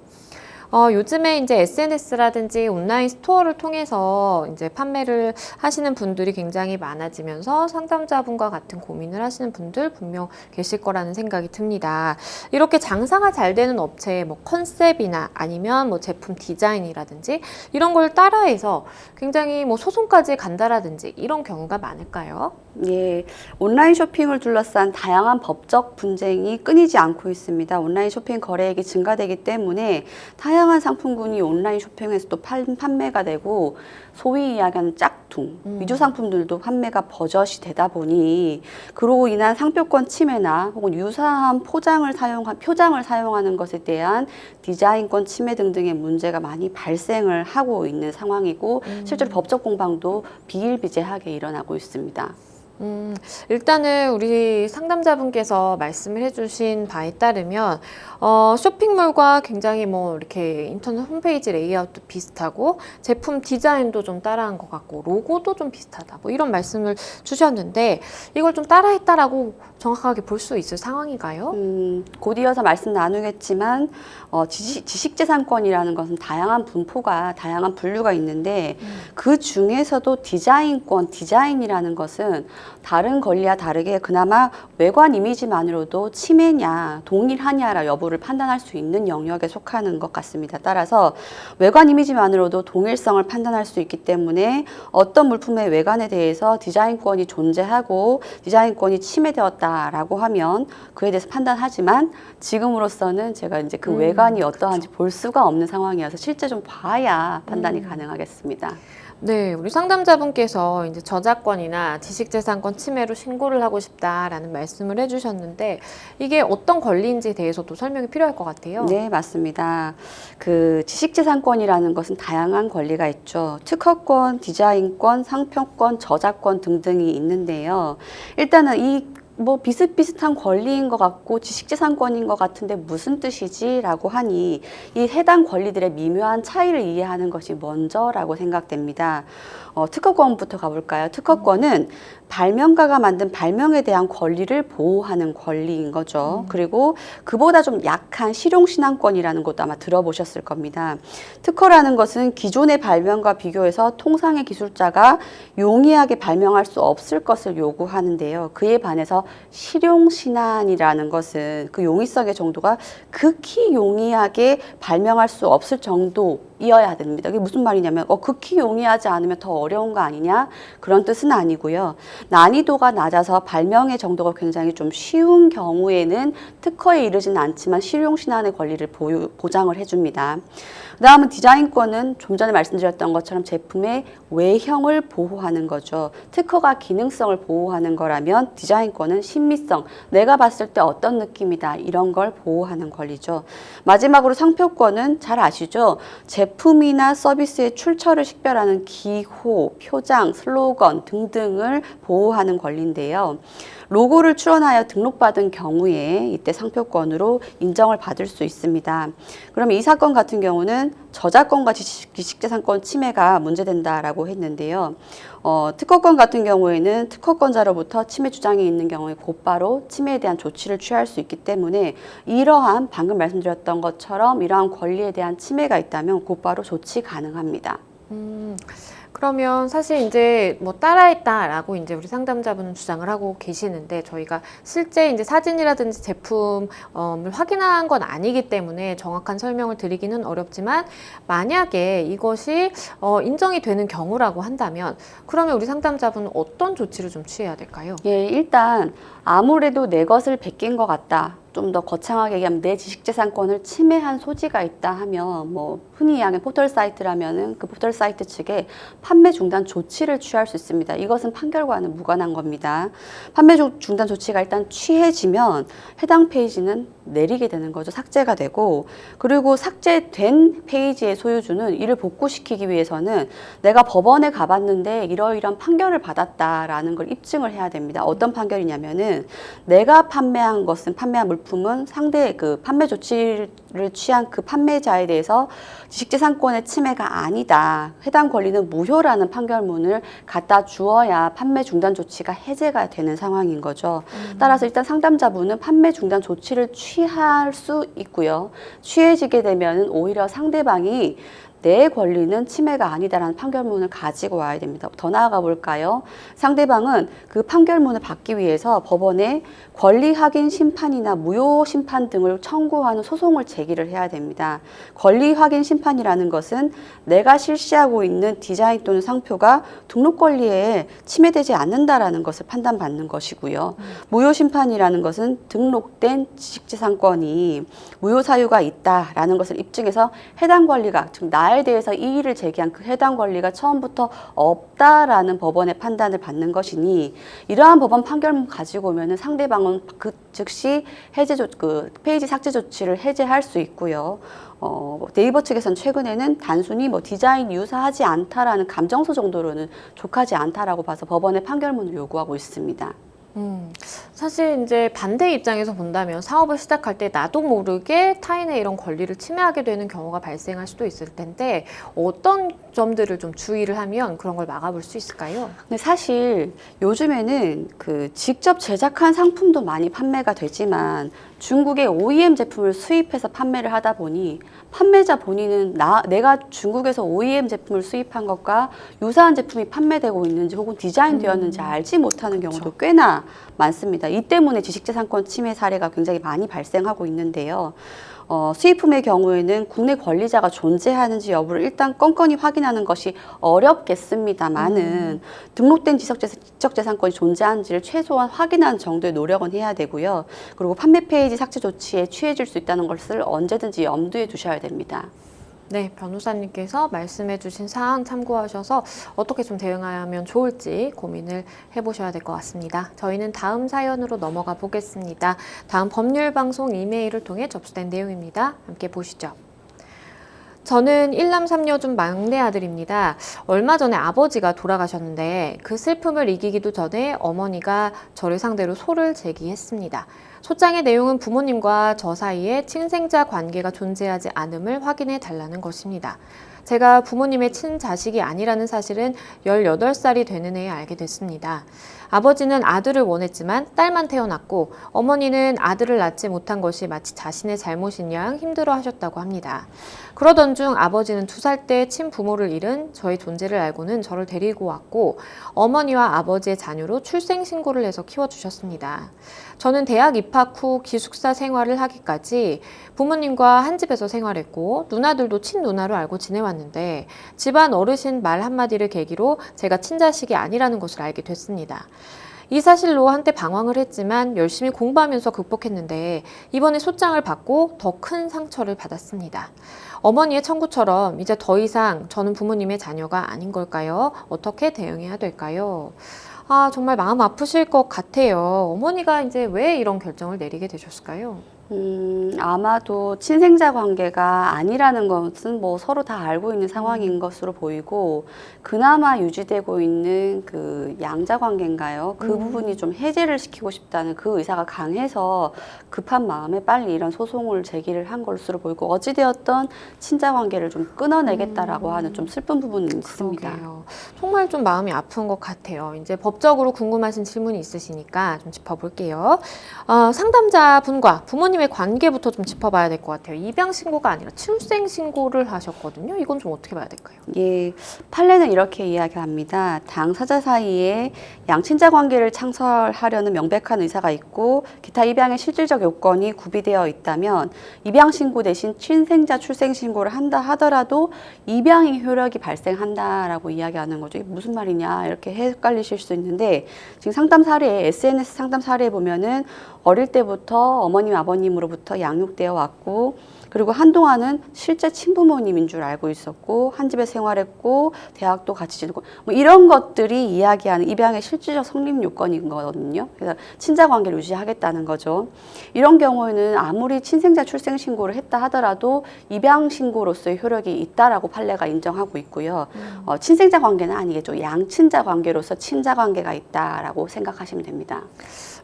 요즘에 이제 SNS라든지 온라인 스토어를 통해서 이제 판매를 하시는 분들이 굉장히 많아지면서 상담자분과 같은 고민을 하시는 분들 분명 계실 거라는 생각이 듭니다. 이렇게 장사가 잘 되는 업체의 뭐 컨셉이나 아니면 뭐 제품 디자인이라든지 이런 걸 따라해서 굉장히 뭐 소송까지 간다라든지 이런 경우가 많을까요? 예, 온라인 쇼핑을 둘러싼 다양한 법적 분쟁이 끊이지 않고 있습니다. 온라인 쇼핑 거래액이 증가되기 때문에 다양한 상품군이 온라인 쇼핑에서도 판매가 되고 소위 이야기하는 짝퉁, 위조 상품들도 판매가 버젓이 되다 보니 그로 인한 상표권 침해나 혹은 유사한 표장을 사용하는 것에 대한 디자인권 침해 등등의 문제가 많이 발생을 하고 있는 상황이고 실제로 법적 공방도 비일비재하게 일어나고 있습니다. 일단은 우리 상담자분께서 말씀을 해주신 바에 따르면 쇼핑몰과 굉장히 뭐 이렇게 인터넷 홈페이지 레이아웃도 비슷하고 제품 디자인도 좀 따라한 것 같고 로고도 좀 비슷하다 뭐 이런 말씀을 주셨는데 이걸 좀 따라했다라고 정확하게 볼 수 있을 상황인가요? 곧 이어서 말씀 나누겠지만 지식재산권이라는 것은 다양한 다양한 분류가 있는데 그 중에서도 디자인이라는 것은 다른 권리와 다르게 그나마 외관 이미지만으로도 침해냐 동일하냐라 여부를 판단할 수 있는 영역에 속하는 것 같습니다. 따라서 외관 이미지만으로도 동일성을 판단할 수 있기 때문에 어떤 물품의 외관에 대해서 디자인권이 존재하고 디자인권이 침해되었다라고 하면 그에 대해서 판단하지만 지금으로서는 제가 이제 그 외관이 어떠한지 볼 수가 없는 상황이어서 실제 좀 봐야 판단이 가능하겠습니다. 네, 우리 상담자분께서 이제 저작권이나 지식재산권 침해로 신고를 하고 싶다라는 말씀을 해주셨는데 이게 어떤 권리인지에 대해서도 설명이 필요할 것 같아요. 네, 맞습니다. 그 지식재산권이라는 것은 다양한 권리가 있죠. 특허권, 디자인권, 상표권, 저작권 등등이 있는데요. 일단은 뭐 비슷비슷한 권리인 것 같고 지식재산권인 것 같은데 무슨 뜻이지? 라고 하니 이 해당 권리들의 미묘한 차이를 이해하는 것이 먼저라고 생각됩니다. 특허권부터 가볼까요? 특허권은 발명가가 만든 발명에 대한 권리를 보호하는 권리인 거죠. 그리고 그보다 좀 약한 실용신앙권이라는 것도 아마 들어보셨을 겁니다. 특허라는 것은 기존의 발명과 비교해서 통상의 기술자가 용이하게 발명할 수 없을 것을 요구하는데요. 그에 반해서 실용신안이라는 것은 그 용이성의 정도가 극히 용이하게 발명할 수 없을 정도이어야 됩니다. 이게 무슨 말이냐면 극히 용이하지 않으면 더 어려운 거 아니냐? 그런 뜻은 아니고요. 난이도가 낮아서 발명의 정도가 굉장히 좀 쉬운 경우에는 특허에 이르지는 않지만 실용신안의 권리를 보장을 해줍니다. 그 다음은 디자인권은 좀 전에 말씀드렸던 것처럼 제품의 외형을 보호하는 거죠. 특허가 기능성을 보호하는 거라면 디자인권은 신미성, 내가 봤을 때 어떤 느낌이다 이런 걸 보호하는 권리죠. 마지막으로 상표권은 잘 아시죠? 제품이나 서비스의 출처를 식별하는 기호, 표장, 슬로건 등등을 보호하는 권리인데요. 로고를 출원하여 등록받은 경우에 이때 상표권으로 인정을 받을 수 있습니다. 그러면 이 사건 같은 경우는 저작권과 지식재산권 침해가 문제된다라고 했는데요. 특허권 같은 경우에는 특허권자로부터 침해 주장이 있는 경우에 곧바로 침해에 대한 조치를 취할 수 있기 때문에 이러한 방금 말씀드렸던 것처럼 이러한 권리에 대한 침해가 있다면 곧바로 조치 가능합니다. 그러면 사실 이제 뭐 따라했다라고 이제 우리 상담자분은 주장을 하고 계시는데 저희가 실제 이제 사진이라든지 제품을 확인한 건 아니기 때문에 정확한 설명을 드리기는 어렵지만 만약에 이것이 인정이 되는 경우라고 한다면 그러면 우리 상담자분은 어떤 조치를 좀 취해야 될까요? 예, 일단 아무래도 내 것을 베낀 것 같다. 좀 더 거창하게 얘기하면 내 지식재산권을 침해한 소지가 있다 하면 뭐 흔히 이야기하는 포털 사이트라면은 그 포털 사이트 측에 판매 중단 조치를 취할 수 있습니다. 이것은 판결과는 무관한 겁니다. 판매 중단 조치가 일단 취해지면 해당 페이지는 내리게 되는 거죠. 삭제가 되고, 그리고 삭제된 페이지의 소유주는 이를 복구시키기 위해서는 내가 법원에 가봤는데 이러이러한 판결을 받았다라는 걸 입증을 해야 됩니다. 어떤 판결이냐면은 내가 판매한 물품은 상대 그 판매 조치를 취한 그 판매자에 대해서 지식재산권의 침해가 아니다. 해당 권리는 무효라는 판결문을 갖다 주어야 판매 중단 조치가 해제가 되는 상황인 거죠. 따라서 일단 상담자분은 판매 중단 조치를 취할 수 있고요. 취해지게 되면 오히려 상대방이 내 권리는 침해가 아니다라는 판결문을 가지고 와야 됩니다. 더 나아가 볼까요? 상대방은 그 판결문을 받기 위해서 법원에 권리 확인 심판이나 무효 심판 등을 청구하는 소송을 제기를 해야 됩니다. 권리 확인 심판이라는 것은 내가 실시하고 있는 디자인 또는 상표가 등록 권리에 침해되지 않는다라는 것을 판단받는 것이고요. 무효 심판이라는 것은 등록된 지식재산권이 무효 사유가 있다라는 것을 입증해서 해당 권리가, 즉 나에 대해서 이의를 제기한 그 해당 권리가 처음부터 없다라는 법원의 판단을 받는 것이니, 이러한 법원 판결문 가지고 오면은 상대방은 그 즉시 페이지 삭제 조치를 해제할 수 있고요. 네이버 측에서는 최근에는 단순히 디자인이 유사하지 않다라는 감정서 정도로는 족하지 않다라고 봐서 법원의 판결문을 요구하고 있습니다. 사실 이제 반대 입장에서 본다면 사업을 시작할 때 나도 모르게 타인의 이런 권리를 침해하게 되는 경우가 발생할 수도 있을 텐데 어떤 점들을 좀 주의를 하면 그런 걸 막아볼 수 있을까요? 근데 사실 요즘에는 직접 제작한 상품도 많이 판매가 되지만 중국의 OEM 제품을 수입해서 판매를 하다 보니 판매자 본인은 내가 중국에서 OEM 제품을 수입한 것과 유사한 제품이 판매되고 있는지 혹은 디자인되었는지 알지 못하는 경우도 꽤나 많습니다. 이 때문에 지식재산권 침해 사례가 굉장히 많이 발생하고 있는데요. 수입품의 경우에는 국내 권리자가 존재하는지 여부를 일단 건건히 확인하는 것이 어렵겠습니다만은 등록된 지적재산권이 존재하는지를 최소한 확인하는 정도의 노력은 해야 되고요. 그리고 판매 페이지 삭제 조치에 취해질 수 있다는 것을 언제든지 염두에 두셔야 됩니다. 네, 변호사님께서 말씀해 주신 사항 참고하셔서 어떻게 좀 대응하면 좋을지 고민을 해보셔야 될 것 같습니다. 저희는 다음 사연으로 넘어가 보겠습니다. 다음 법률방송 이메일을 통해 접수된 내용입니다. 함께 보시죠. 저는 1남 3녀 중 막내 아들입니다. 얼마 전에 아버지가 돌아가셨는데 그 슬픔을 이기기도 전에 어머니가 저를 상대로 소를 제기했습니다. 소장의 내용은 부모님과 저 사이에 친생자 관계가 존재하지 않음을 확인해 달라는 것입니다. 제가 부모님의 친자식이 아니라는 사실은 18살이 되는 해에 알게 됐습니다. 아버지는 아들을 원했지만 딸만 태어났고 어머니는 아들을 낳지 못한 것이 마치 자신의 잘못인 양 힘들어 하셨다고 합니다. 그러던 중 아버지는 2살 때 친부모를 잃은 저의 존재를 알고는 저를 데리고 왔고 어머니와 아버지의 자녀로 출생신고를 해서 키워주셨습니다. 저는 대학 입학 후 기숙사 생활을 하기까지 부모님과 한 집에서 생활했고 누나들도 친누나로 알고 지내왔는데 집안 어르신 말 한마디를 계기로 제가 친자식이 아니라는 것을 알게 됐습니다. 이 사실로 한때 방황을 했지만 열심히 공부하면서 극복했는데 이번에 소장을 받고 더 큰 상처를 받았습니다. 어머니의 청구처럼 이제 더 이상 저는 부모님의 자녀가 아닌 걸까요? 어떻게 대응해야 될까요? 정말 마음 아프실 것 같아요. 어머니가 이제 왜 이런 결정을 내리게 되셨을까요? 아마도 친생자 관계가 아니라는 것은 서로 다 알고 있는 상황인 것으로 보이고 그나마 유지되고 있는 그 양자 관계인가요? 그 부분이 좀 해제를 시키고 싶다는 그 의사가 강해서 급한 마음에 빨리 이런 소송을 제기를 한 것으로 보이고 어찌되었던 친자 관계를 좀 끊어내겠다라고 하는 좀 슬픈 부분이 있습니다. 그러게요. 정말 좀 마음이 아픈 것 같아요. 이제 법적으로 궁금하신 질문이 있으시니까 좀 짚어볼게요. 상담자분과 부모님의 관계부터 좀 짚어봐야 될 것 같아요. 입양 신고가 아니라 출생 신고를 하셨거든요. 이건 좀 어떻게 봐야 될까요? 예, 판례는 이렇게 이야기합니다. 당사자 사이에 양친자 관계를 창설하려는 명백한 의사가 있고 기타 입양의 실질적 요건이 구비되어 있다면 입양 신고 대신 친생자 출생 신고를 한다 하더라도 입양의 효력이 발생한다라고 이야기하는 거죠. 이게 무슨 말이냐 이렇게 헷갈리실 수 있는데 지금 상담 사례, SNS 상담 사례에 보면은 어릴 때부터 어머님, 아버님 어머님으로부터 양육되어 왔고 그리고 한동안은 실제 친부모님인 줄 알고 있었고 한 집에 생활했고 대학도 같이 지내고 뭐 이런 것들이 이야기하는 입양의 실질적 성립 요건인 거거든요. 그래서 친자 관계를 유지하겠다는 거죠. 이런 경우에는 아무리 친생자 출생 신고를 했다 하더라도 입양 신고로서의 효력이 있다라고 판례가 인정하고 있고요. 친생자 관계는 아니겠죠. 양친자 관계로서 친자 관계가 있다라고 생각하시면 됩니다.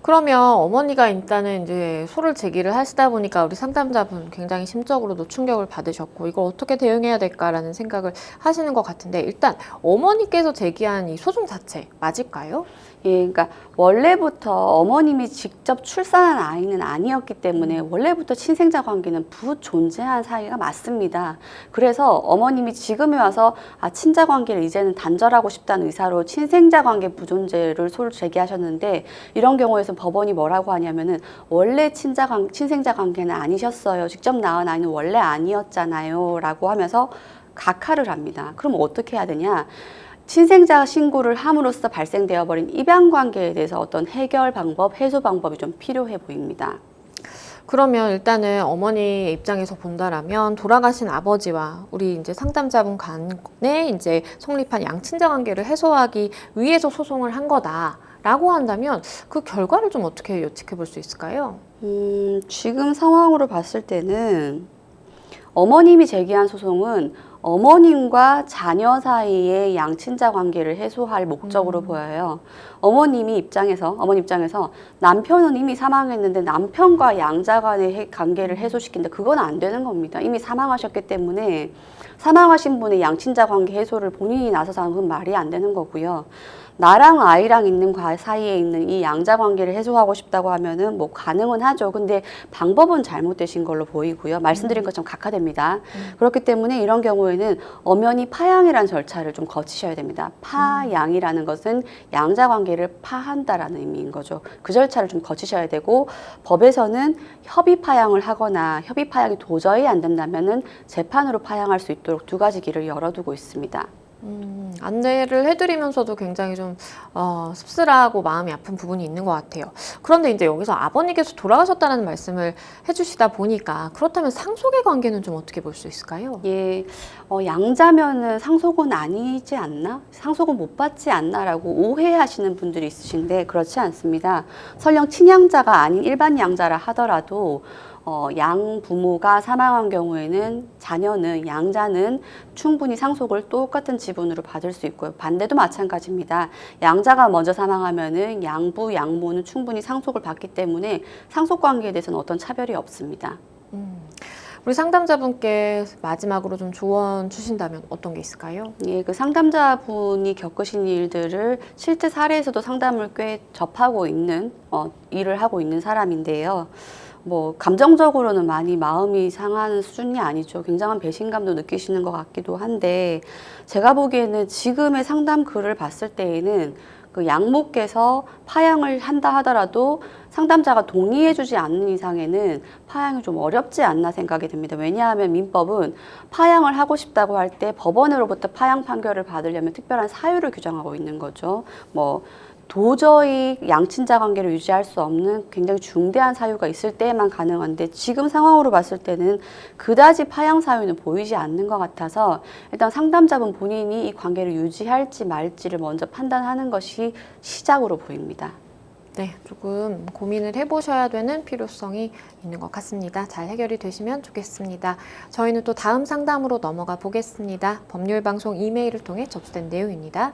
그러면 어머니가 일단은 이제 소를 제기를 하시다 보니까 우리 상담자분 굉장히 심적으로도 충격을 받으셨고 이걸 어떻게 대응해야 될까라는 생각을 하시는 것 같은데 일단 어머니께서 제기한 이 소송 자체 맞을까요? 예, 그러니까 원래부터 어머님이 직접 출산한 아이는 아니었기 때문에 원래부터 친생자 관계는 부존재한 사이가 맞습니다. 그래서 어머님이 지금에 와서 친자 관계를 이제는 단절하고 싶다는 의사로 친생자 관계 부존재를 소를 제기하셨는데 이런 경우에서 법원이 뭐라고 하냐면은 원래 친생자 관계는 아니셨어요. 직접 낳은 아이는 원래 아니었잖아요. 라고 하면서 각하를 합니다. 그럼 어떻게 해야 되냐? 친생자 신고를 함으로써 발생되어 버린 입양 관계에 대해서 어떤 해결 방법, 해소 방법이 좀 필요해 보입니다. 그러면 일단은 어머니의 입장에서 본다라면 돌아가신 아버지와 우리 이제 상담자분 간에 이제 성립한 양친자 관계를 해소하기 위해서 소송을 한 거다라고 한다면 그 결과를 좀 어떻게 예측해 볼 수 있을까요? 지금 상황으로 봤을 때는 어머님이 제기한 소송은 어머님과 자녀 사이의 양친자 관계를 해소할 목적으로 보여요. 어머님 입장에서 남편은 이미 사망했는데 남편과 양자 간의 관계를 해소시킨다. 그건 안 되는 겁니다. 이미 사망하셨기 때문에 사망하신 분의 양친자 관계 해소를 본인이 나서서 하는 건 말이 안 되는 거고요. 나랑 아이랑 있는 사이에 있는 이 양자 관계를 해소하고 싶다고 하면은 뭐 가능은 하죠. 근데 방법은 잘못되신 걸로 보이고요. 말씀드린 것처럼 각하됩니다. 그렇기 때문에 이런 경우에는 엄연히 파양이라는 절차를 좀 거치셔야 됩니다. 파양이라는 것은 양자 관계를 파한다라는 의미인 거죠. 그 절차를 좀 거치셔야 되고 법에서는 협의 파양을 하거나 협의 파양이 도저히 안 된다면은 재판으로 파양할 수 있도록 두 가지 길을 열어두고 있습니다. 안내를 해드리면서도 굉장히 좀 씁쓸하고 마음이 아픈 부분이 있는 것 같아요. 그런데 이제 여기서 아버님께서 돌아가셨다는 말씀을 해주시다 보니까 그렇다면 상속의 관계는 좀 어떻게 볼 수 있을까요? 예, 양자면은 상속은 아니지 않나? 상속은 못 받지 않나라고 오해하시는 분들이 있으신데 그렇지 않습니다. 설령 친양자가 아닌 일반 양자라 하더라도 양 부모가 사망한 경우에는 양자는 충분히 상속을 똑같은 지분으로 받을 수 있고요. 반대도 마찬가지입니다. 양자가 먼저 사망하면은 양부, 양모는 충분히 상속을 받기 때문에 상속 관계에 대해서는 어떤 차별이 없습니다. 우리 상담자분께 마지막으로 좀 조언 주신다면 어떤 게 있을까요? 예, 그 상담자분이 겪으신 일들을 실제 사례에서도 상담을 꽤 접하고 있는 일을 하고 있는 사람인데요. 뭐 감정적으로는 많이 마음이 상하는 수준이 아니죠. 굉장한 배신감도 느끼시는 것 같기도 한데 제가 보기에는 지금의 상담 글을 봤을 때에는 그 양모께서 파양을 한다 하더라도 상담자가 동의해주지 않는 이상에는 파양이 좀 어렵지 않나 생각이 듭니다. 왜냐하면 민법은 파양을 하고 싶다고 할 때 법원으로부터 파양 판결을 받으려면 특별한 사유를 규정하고 있는 거죠. 뭐 도저히 양친자 관계를 유지할 수 없는 굉장히 중대한 사유가 있을 때에만 가능한데 지금 상황으로 봤을 때는 그다지 파양 사유는 보이지 않는 것 같아서 일단 상담자분 본인이 이 관계를 유지할지 말지를 먼저 판단하는 것이 시작으로 보입니다. 네, 조금 고민을 해보셔야 되는 필요성이 있는 것 같습니다. 잘 해결이 되시면 좋겠습니다. 저희는 또 다음 상담으로 넘어가 보겠습니다. 법률방송 이메일을 통해 접수된 내용입니다.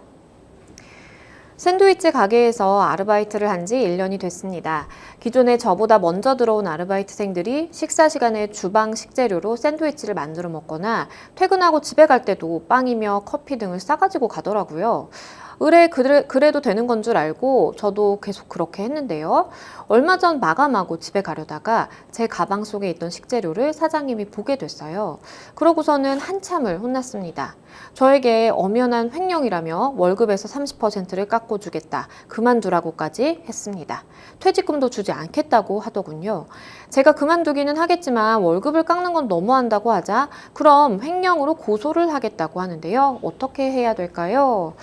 샌드위치 가게에서 아르바이트를 한 지 1년이 됐습니다. 기존에 저보다 먼저 들어온 아르바이트생들이 식사 시간에 주방 식재료로 샌드위치를 만들어 먹거나 퇴근하고 집에 갈 때도 빵이며 커피 등을 싸가지고 가더라고요. 그래도 되는 건 줄 알고 저도 계속 그렇게 했는데요. 얼마 전 마감하고 집에 가려다가 제 가방 속에 있던 식재료를 사장님이 보게 됐어요. 그러고서는 한참을 혼났습니다. 저에게 엄연한 횡령이라며 월급에서 30%를 깎아주겠다, 그만두라고까지 했습니다. 퇴직금도 주지 않겠다고 하더군요. 제가 그만두기는 하겠지만 월급을 깎는 건 너무한다고 하자 그럼 횡령으로 고소를 하겠다고 하는데요. 어떻게 해야 될까요?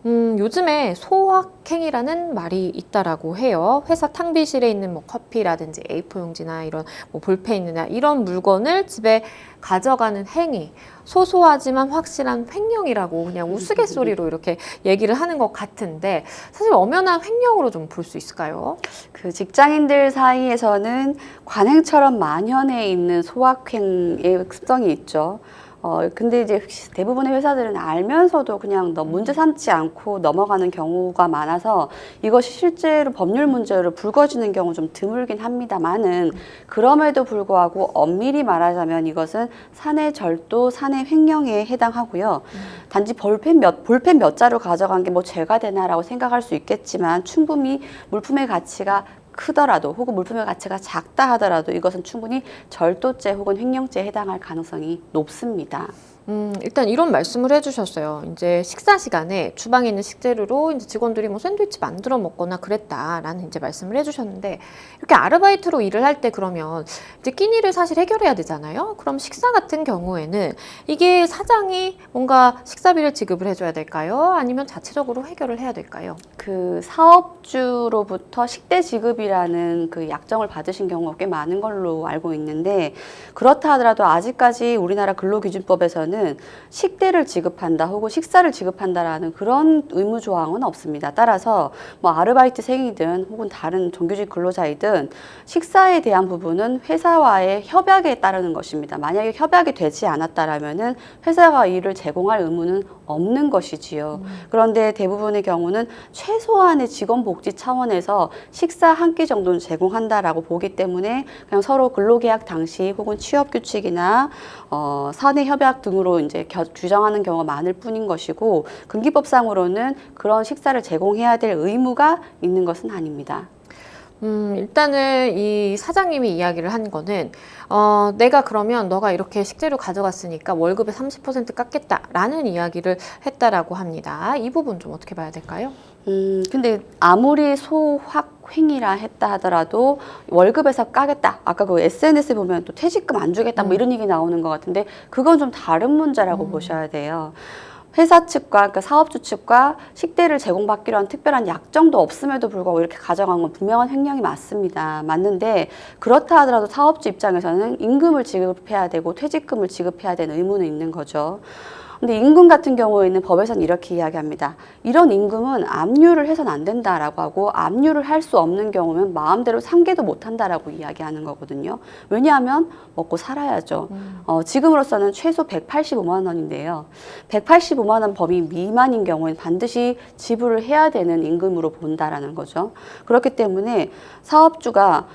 요즘에 소확행이라는 말이 있다라고 해요. 회사 탕비실에 있는 뭐 커피라든지 A4 용지나 이런 뭐 볼펜이나 이런 물건을 집에 가져가는 행위. 소소하지만 확실한 횡령이라고 그냥 우스갯소리로 이렇게 얘기를 하는 것 같은데 사실 엄연한 횡령으로 좀 볼 수 있을까요? 그 직장인들 사이에서는 관행처럼 만연해 있는 소확행의 습성이 있죠. 근데 이제 대부분의 회사들은 알면서도 그냥 문제 삼지 않고 넘어가는 경우가 많아서 이것이 실제로 법률 문제로 불거지는 경우 좀 드물긴 합니다만은 그럼에도 불구하고 엄밀히 말하자면 이것은 사내 절도, 사내 횡령에 해당하고요. 단지 볼펜 몇 자루 가져간 게 뭐 죄가 되나라고 생각할 수 있겠지만 충분히 물품의 가치가 크더라도 혹은 물품의 가치가 작다 하더라도 이것은 충분히 절도죄 혹은 횡령죄에 해당할 가능성이 높습니다. 일단 이런 말씀을 해주셨어요. 이제 식사 시간에 주방에 있는 식재료로 이제 직원들이 뭐 샌드위치 만들어 먹거나 그랬다라는 이제 말씀을 해주셨는데 이렇게 아르바이트로 일을 할 때 그러면 이제 끼니를 사실 해결해야 되잖아요. 그럼 식사 같은 경우에는 이게 사장이 뭔가 식사비를 지급을 해줘야 될까요? 아니면 자체적으로 해결을 해야 될까요? 그 사업주로부터 식대 지급이라는 그 약정을 받으신 경우가 꽤 많은 걸로 알고 있는데 그렇다 하더라도 아직까지 우리나라 근로기준법에서는 식대를 지급한다 혹은 식사를 지급한다라는 그런 의무 조항은 없습니다. 따라서 뭐 아르바이트생이든 혹은 다른 정규직 근로자이든 식사에 대한 부분은 회사와의 협약에 따르는 것입니다. 만약에 협약이 되지 않았다라면은 회사가 이를 제공할 의무는 없는 것이지요. 그런데 대부분의 경우는 최소한의 직원 복지 차원에서 식사 한 끼 정도는 제공한다라고 보기 때문에 그냥 서로 근로계약 당시 혹은 취업 규칙이나 사내 협약 등으로 이제 규정하는 경우가 많을 뿐인 것이고 근기법상으로는 그런 식사를 제공해야 될 의무가 있는 것은 아닙니다. 일단은 이 사장님이 이야기를 한 거는 내가 그러면 너가 이렇게 식재료 가져갔으니까 월급의 30% 깎겠다라는 이야기를 했다라고 합니다. 이 부분 좀 어떻게 봐야 될까요? 근데 아무리 소확행이라 했다 하더라도 월급에서 까겠다. 아까 그 SNS에 보면 또 퇴직금 안 주겠다 뭐 이런 얘기 나오는 것 같은데 그건 좀 다른 문제라고 보셔야 돼요. 회사 측과 그러니까 사업주 측과 식대를 제공받기로 한 특별한 약정도 없음에도 불구하고 이렇게 가져간 건 분명한 횡령이 맞습니다. 맞는데 그렇다 하더라도 사업주 입장에서는 임금을 지급해야 되고 퇴직금을 지급해야 되는 의무는 있는 거죠. 근데 임금 같은 경우에는 법에서는 이렇게 이야기합니다. 이런 임금은 압류를 해서는 안 된다라고 하고 압류를 할 수 없는 경우면 마음대로 상계도 못 한다라고 이야기하는 거거든요. 왜냐하면 먹고 살아야죠. 지금으로서는 최소 185만 원인데요. 185만 원 범위 미만인 경우에는 반드시 지불을 해야 되는 임금으로 본다라는 거죠. 그렇기 때문에 사업주가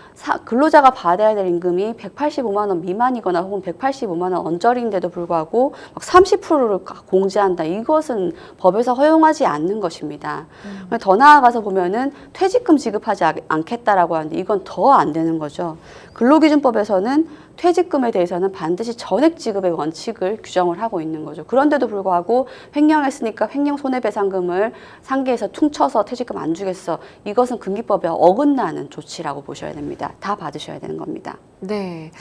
근로자가 받아야 될 임금이 185만 원 미만이거나 혹은 185만 원 언저리인데도 불구하고 막 30%를 공제한다. 이것은 법에서 허용하지 않는 것입니다. 더 나아가서 보면은 퇴직금 지급하지 않겠다라고 하는데 이건 더 안 되는 거죠. 근로기준법에서는 퇴직금에 대해서는 반드시 전액 지급의 원칙을 규정을 하고 있는 거죠. 그런데도 불구하고 횡령했으니까 횡령 손해배상금을 상계에서 퉁쳐서 퇴직금 안 주겠어. 이것은 근기법에 어긋나는 조치라고 보셔야 됩니다. 다 받으셔야 되는 겁니다. 네.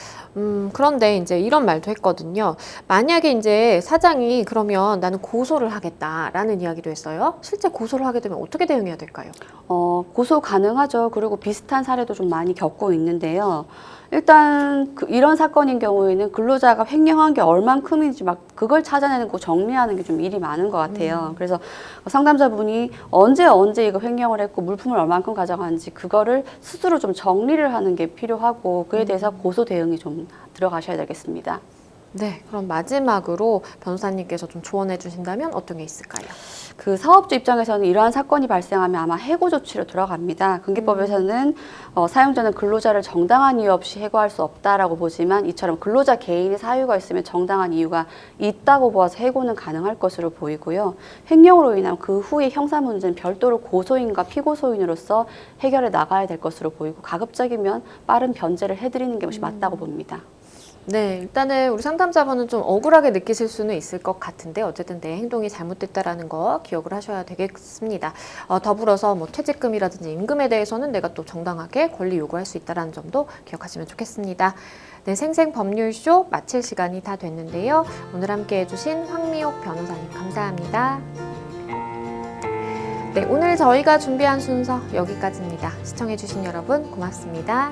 그런데 이제 이런 말도 했거든요. 만약에 이제 사장이 그러면 나는 고소를 하겠다라는 이야기도 했어요. 실제 고소를 하게 되면 어떻게 대응해야 될까요? 고소 가능하죠. 그리고 비슷한 사례도 좀 많이 겪고 있는데요. 일단 이런 사건인 경우에는 근로자가 횡령한 게 얼만큼인지 막 그걸 찾아내는 거 정리하는 게 좀 일이 많은 것 같아요. 그래서 상담자분이 언제 이거 횡령을 했고 물품을 얼만큼 가져갔는지 그거를 스스로 좀 정리를 하는 게 필요하고 그에 대해서 고소 대응이 좀 들어가셔야 되겠습니다. 네, 그럼 마지막으로 변호사님께서 좀 조언해 주신다면 어떤 게 있을까요? 그 사업주 입장에서는 이러한 사건이 발생하면 아마 해고 조치로 들어갑니다. 근기법에서는 사용자는 근로자를 정당한 이유 없이 해고할 수 없다라고 보지만 이처럼 근로자 개인의 사유가 있으면 정당한 이유가 있다고 보아서 해고는 가능할 것으로 보이고요. 횡령으로 인한 그 후의 형사 문제는 별도로 고소인과 피고소인으로서 해결해 나가야 될 것으로 보이고 가급적이면 빠른 변제를 해드리는 것이 맞다고 봅니다. 네, 일단은 우리 상담자분은 좀 억울하게 느끼실 수는 있을 것 같은데 어쨌든 내 행동이 잘못됐다라는 거 기억을 하셔야 되겠습니다. 더불어서 뭐 퇴직금이라든지 임금에 대해서는 내가 또 정당하게 권리 요구할 수 있다는 점도 기억하시면 좋겠습니다. 네, 생생법률쇼 마칠 시간이 다 됐는데요. 오늘 함께 해주신 황미옥 변호사님 감사합니다. 네, 오늘 저희가 준비한 순서 여기까지입니다. 시청해주신 여러분 고맙습니다.